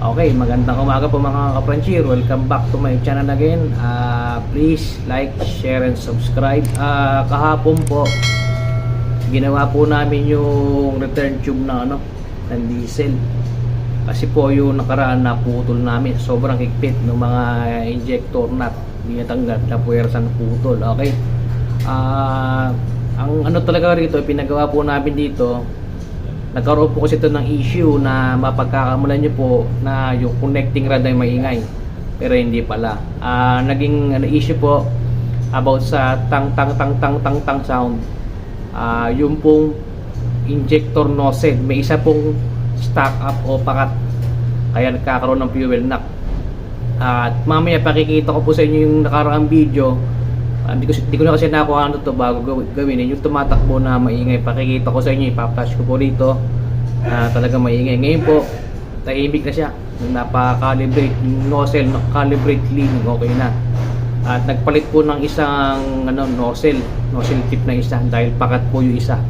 Okay, magandang umaga po mga kapranchir. Welcome back to my channel again. Please like, share, and subscribe. Kahapon po, ginawa po namin yung return tube na ng diesel. Kasi po yung nakaraan na putol namin. Sobrang higpit ng mga injector nut. Hindi natanggal, napuwersa na putol. Okay. Ang talaga rito, pinagawa po namin dito, nagkaroon po kasi ito ng issue na mapagkakamulan nyo po na yung connecting rod ay maingay, pero hindi pala. Naging issue po about sa tang sound. Yung pong injector nozzle, may isa pong stack up o pakat, kaya nagkakaroon ng fuel knock. At mamaya pakikita ko po sa inyo yung nakaraang video. Hindi ko na kasi nakuha to bago gawin yung tumatakbo na maingay. Pakikita ko sa inyo, ipa-flash ko po dito talaga maingay. Ngayon po tahimik na siya, napaka-calibrate yung nozzle, calibrate cleaning, okay na. At nagpalit po ng isang nozzle tip na isa dahil pakat po yung isa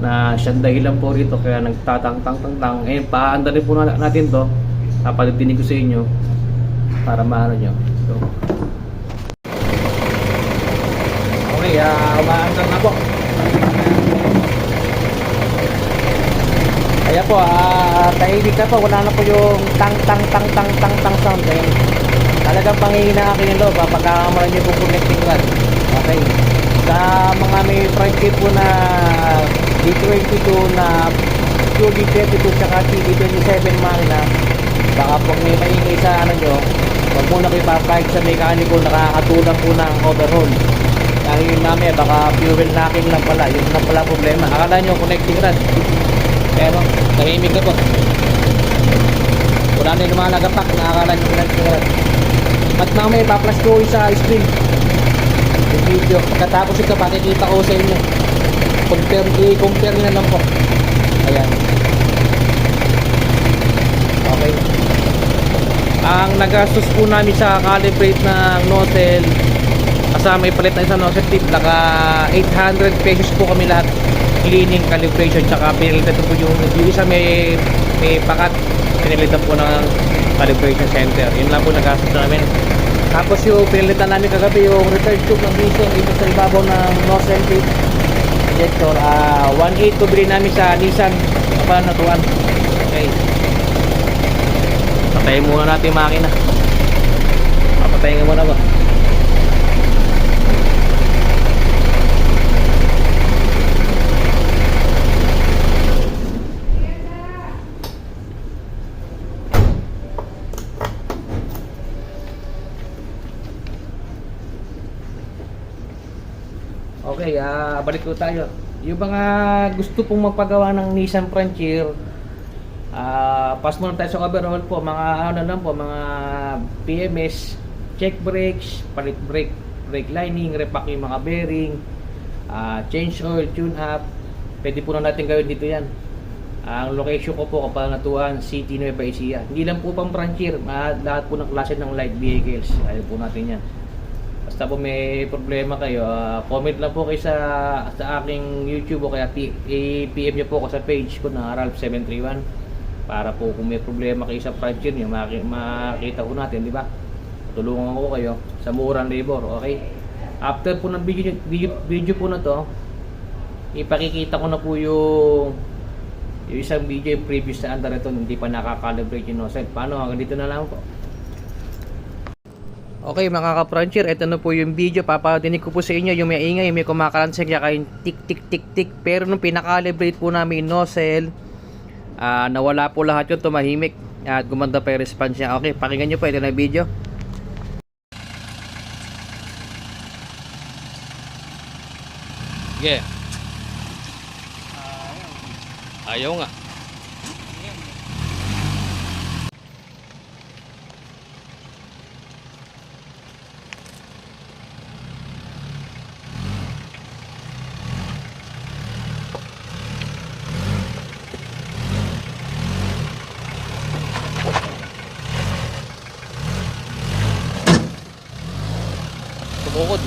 na siyang dahilan po rito kaya nagtatang-tang-tang. Ngayon paanda rin po natin to, papalitin ko sa inyo para maano nyo. So, okay, umaandar na po. Kaya po, tahimik na po. Wala na po yung tang sound. Talagang pangihina akin yung loob. Pagkakamalan nyo po connecting rod. Okay. Sa mga may friendship po na D22 na QD22 tsaka TD27 makina, baka pag may maingay sa nyo, huwag muna kayo papahig sa mekaniko, nakakatulang po ng overhaul. Dahil yun namin, baka fuel knocking lang pala. Yun lang pala problema. Akala nyo connecting rod, pero tahimik na po. Wala na yung lumalagapak, nakakala nyo connecting rod. At mamaya pa-flash ko sa screen yung video. Pagkatapos ito, pakikita ko sa inyo. I-compare na lang po. Ayan. Okay. Ang nagastos po namin sa calibrate ng nozzle, kasama ipalit na isang nozzle tip, naka 800 pesos po kami lahat. Cleaning, calibration, tsaka pinilitan po yung isa may pakat, pinilitan po ng calibration center. Yun lang po nagastos namin. Tapos yung pinilitan namin kagabi yung return tube ng diesel dito sa ibabaw ng nozzle tip injector. 1.8 to bilhin namin sa Nissan Kapanatuan. Okay. Patayin muna natin yung makina. Papatayin nga muna ba? Okay, balik ko tayo. Yung mga gusto pong magpagawa ng Nissan Frontier, pass muna tayo sa overhaul po. Mga lang po, mga PMS, check brakes, palit brake lining, repack yung mga bearing, change oil, tune up. Pwede po na natin gawin dito yan. Ang location ko po, Kapanatuan City, Nueva Ecija. Hindi lang po pang Frontier, lahat po ng klase ng light vehicles. Ayaw po natin yan. Basta po may problema kayo, comment lang po kayo sa aking YouTube o kaya i-PM nyo po ako sa page ko na Ralph731 para po kung may problema kayo sa Frontier nyo, makita ko natin, di ba? Tulungan ko kayo sa murang labor, okay? After po ng video po na to, ipakikita ko na po yung isang video, yung previous na under ito, hindi pa nakakalibrate yung nozzle. Paano? Hanggang dito na lang po. Okay mga ka-Frontier, ito na po yung video. Papatinig ko po sa inyo yung may ingay, may kumakalansing kaya yung tik. Pero nung pinakalibrate po namin nozzle, nawala po lahat yun, tumahimik at gumanda pa yung response niya. Okay, pakinggan nyo po, ito na yung video. Yeah. Ayaw nga. Bukod.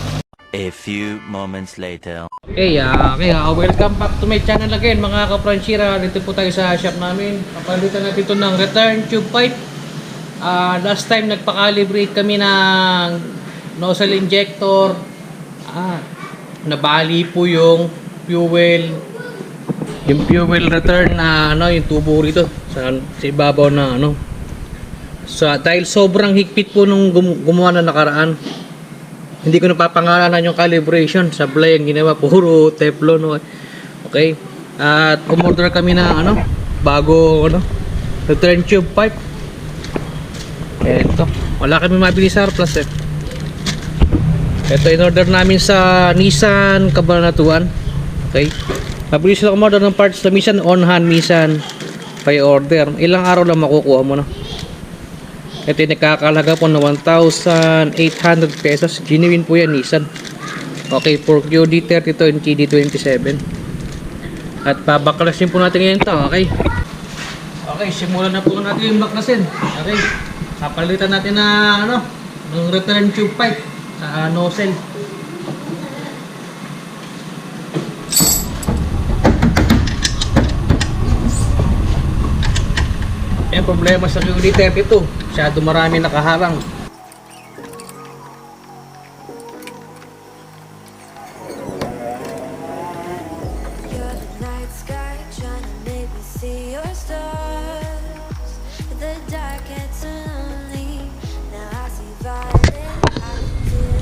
A few moments later. Okay, welcome back to my channel again mga ka-Frontier. Dito po tayo sa shop namin. Papalitan natin ito ng return tube pipe. Last time nagpa-calibrate kami ng nozzle injector. Nabali po yung fuel return na yung tubo rito sa ibabaw na dahil sobrang higpit po nung gumawa na nakaraan, hindi ko napapangalanan yung calibration. Sablay ang ginawa, puro Teflon. Okay, at umorder kami na bago return tube pipe. Eto, wala kami mabili sa surplus Ito in order namin sa Nissan Cabanatuan. Okay, mabilis sila umorder ng parts na minsan on hand, minsan by order. Ilang araw lang makukuha mo Ito yung nakakalaga po na 1,800 pesos. Genuine po yan, Nissan. Okay, for QD32 and QD27. At pabaklasin po natin ngayon ito. Okay, simulan na po natin yung baklasin. Okay, papalitan natin na ng return tube pipe sa nozzle. Yung problema sa QD32, masyado marami nakaharang.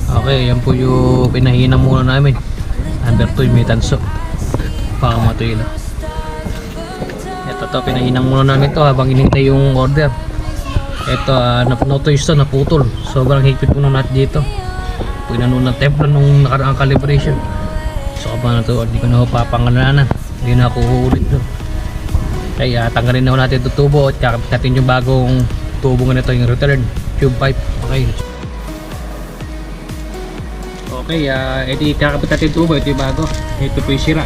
Okay, yan po yung pinahinang muna namin. Number 2 may tanso. Baka matuloy na. Ito, pinahinang muna namin to habang inintay yung order. Ito, no-twist to, naputol. Sobrang higpit po nung nut dito. Pinano ng Teflon nung nakaraang calibration. So, kapag na to, hindi ko na papangalanan. Hindi na ako uulit doon. Kaya, tanggalin na natin ito tubo at kakapit natin yung bagong tubo nga nito, yung return tube pipe. Okay. Okay, edi kakapit natin tubo. Ito yung bago. Ito po yung sira.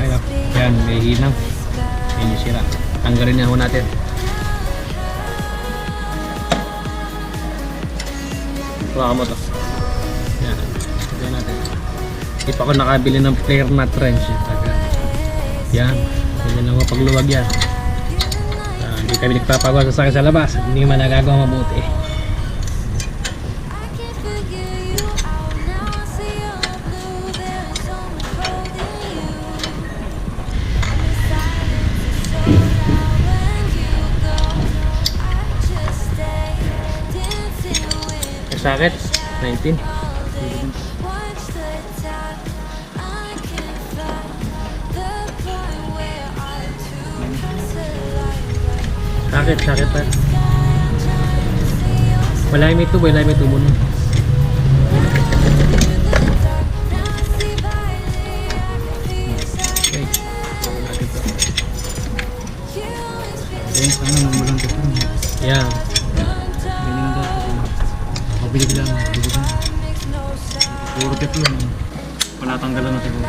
Yan, may hinang. Yan yung sira. Tanggalin na ho natin. Wala mo to. Yan. Tanggalin natin. Hindi pa ako nakabili ng flare nut wrench. Yan. Yan lang pagluwag yan. Hindi kami nagpapagawa sa sakit sa labas. Hindi man nagagawa mabuti. Sakit 19. Sakit pa. Wala may tubo nun. Okay. Yeah. Bilig lang. Puro Teflon. Wala tanggalan na siguro.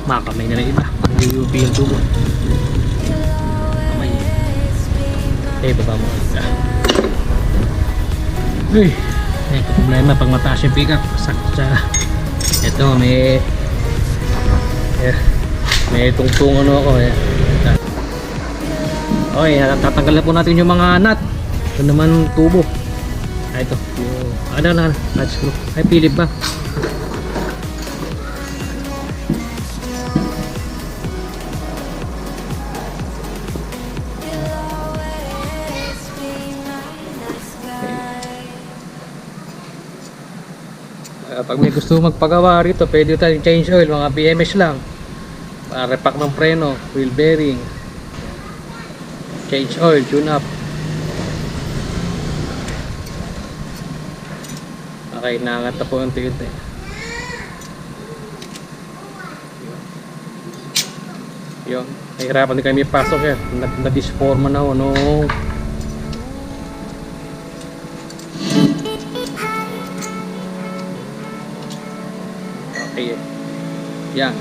Makamay na iba. Hindi yung yung tubo. Kamay. Baba mo. Uy. Ito problema pag mataas yung pickup. Sakit siya. Ito may tungtung ako okay, tatanggal na po natin yung mga nut. Ito naman tubo. Ito yung nut screw. Philip ba? Pag may gusto magpagawa rito, pwede tayong change oil, mga BMS lang. Para repack ng preno, wheel bearing, change oil, tune up. Okay, naangat na po ang unti-unti. Yun, nahihirapan din kami pasok yan. Na-disforma na ako nung okay. Yan.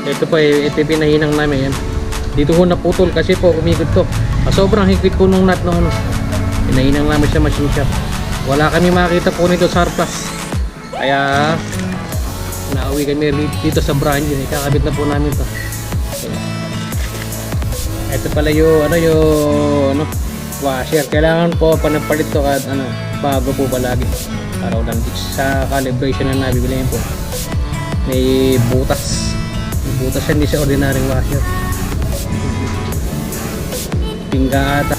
Ito po ito pinahinang namin yan. Dito ho naputol kasi po umikot to. Sobrang higpit po nung nut no Pinahinang namin sa machine shop. Wala kami makita po nito sa surplus. Kaya nauwi kami dito sa branch yun. Ikakabit na po namin to. Ito pala yung washer. Kailangan po panapalit to at bago po palagi. Para ulan sa calibration na nabibili po. May butas. May butas yan, hindi siya ordinaryong washer. Pingga ata.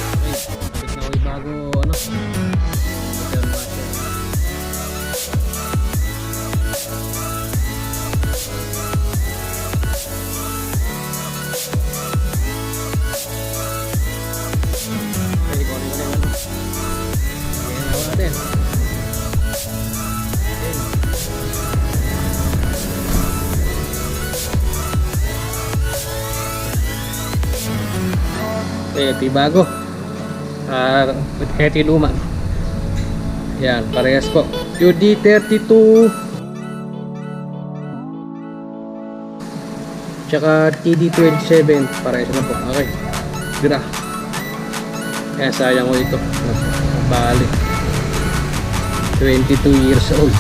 Bago ito yung bago. Ito yung luma. Yan, parehas po. UD32 tsaka TD27, parehas na po. Okay, gra. Kaya sayang ko ito. Bali 22 years old.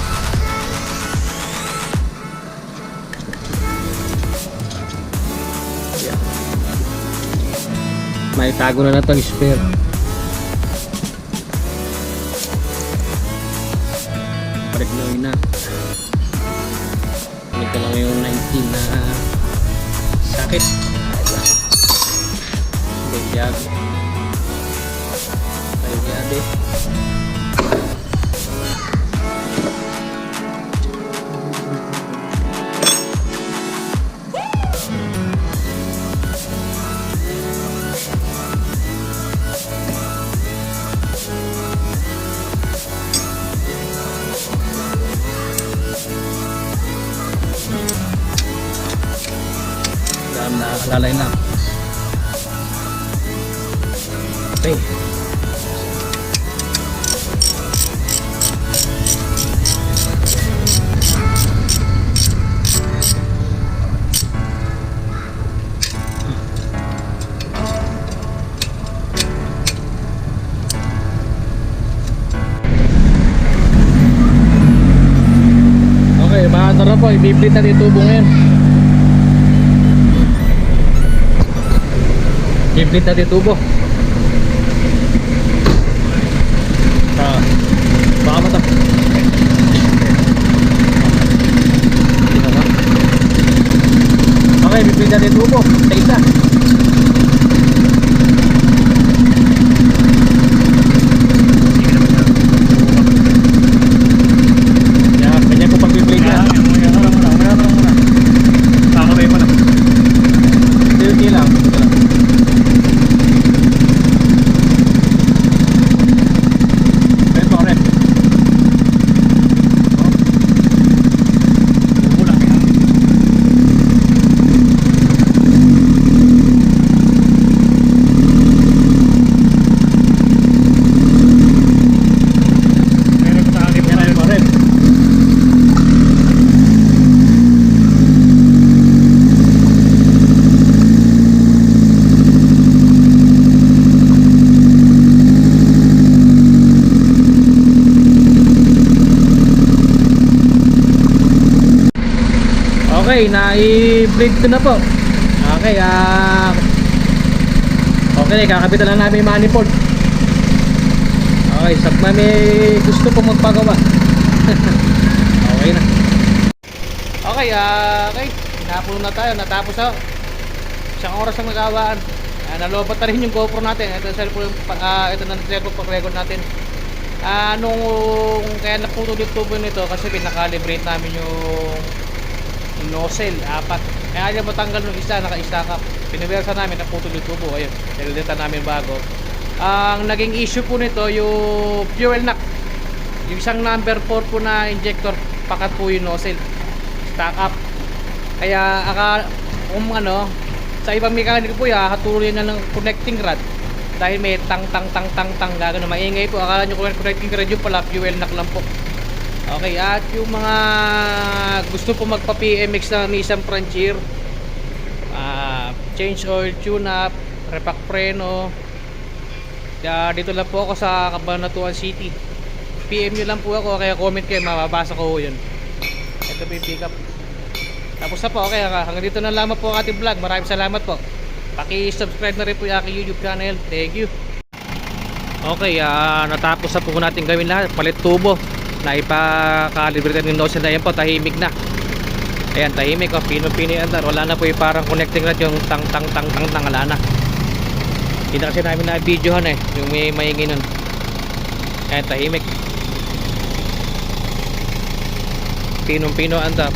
Yan. May tago na itong spare. Balik na yun na. Ito lang yung 19 na sakit. Begyag. Begyade. Lalay na. Okay. Okay, baka na po. I-flip natin yung tubo ngayon. I-flip natin yung tubo. Baka mata. Okay, i-flip natin yung tubo. Sa isa. Okay, na-i-bleed ko na po. Okay, okay, kakapitan lang namin yung manifold. Okay, sab may gusto po magpagawa. Okay na. Okay, okay, napuno na tayo. Natapos na. Isang oras ang nagawaan. Nalobat na rin yung GoPro natin. Ito yung cellphone, ito na cellphone pag-record natin. Nung kaya naputol yung tubo nito kasi pinakalibrate namin yung nozzle, 4. Kaya ayaw matanggal ng isa, naka-stack up. Piniwersa namin, naputol yung tubo. Ayun, nililitan namin bago. Ang naging issue po nito, yung fuel knock. Yung isang number 4 po na injector, pakat po yung nozzle. Stack up. Kaya, kung sa ibang mekaniko po, hatuloy na ng connecting rod. Dahil may tang gagano, maingay po. Akala nyo connecting rod yung pala, fuel knock lang po. Okay, at yung mga gusto po magpa-PMX na Nissan Frontier, change oil, tune up, repack preno, Dito lang po ako sa Cabanatuan City. PM nyo lang po ako, kaya comment kayo, mababasa ko yun. Ito po yung pick up. Tapos na po, okay, hanggang dito na lamang po ang ating vlog. Maraming salamat po. Paki-subscribe na rin po yung aking YouTube channel. Thank you. Okay, natapos na po natin gawin lahat. Palit tubo. Naipakalibrate ng nozzle na yan po. Tahimik na. Ayan, tahimik. Pino-pino yan. Wala na po yung parang connecting rod. Yung tang-tang-tang-tang. Wala na. Hindi na kasi namin na-videohan eh. Yung may maingin nun. Ayan, tahimik. Pinong-pino andar.